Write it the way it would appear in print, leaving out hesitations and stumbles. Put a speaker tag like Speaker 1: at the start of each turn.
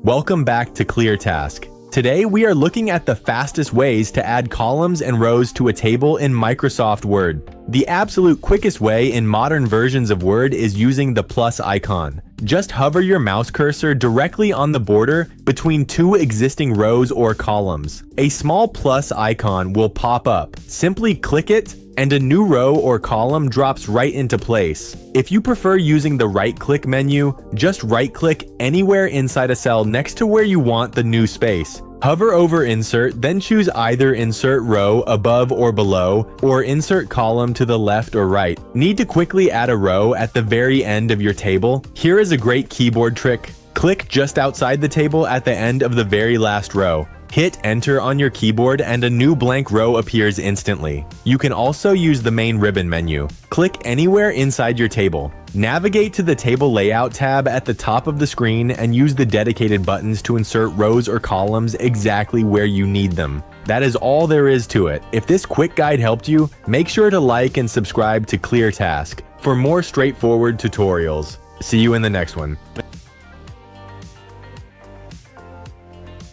Speaker 1: Welcome back to ClearTask. Today we are looking at the fastest ways to add columns and rows to a table in Microsoft Word. The absolute quickest way in modern versions of Word is using the plus icon. Just hover your mouse cursor directly on the border between two existing rows or columns. A small plus icon will pop up. Simply click it, and a new row or column drops right into place. If you prefer using the right-click menu, just right-click anywhere inside a cell next to where you want the new space. Hover over Insert, then choose either Insert Row above or below, or Insert Column to the left or right. Need to quickly add a row at the very end of your table? Here is a great keyboard trick. Click just outside the table at the end of the very last row. Hit Enter on your keyboard and a new blank row appears instantly. You can also use the main ribbon menu. Click anywhere inside your table. Navigate to the Table Layout tab at the top of the screen and use the dedicated buttons to insert rows or columns exactly where you need them. That is all there is to it. If this quick guide helped you, make sure to like and subscribe to ClearTask for more straightforward tutorials. See you in the next one.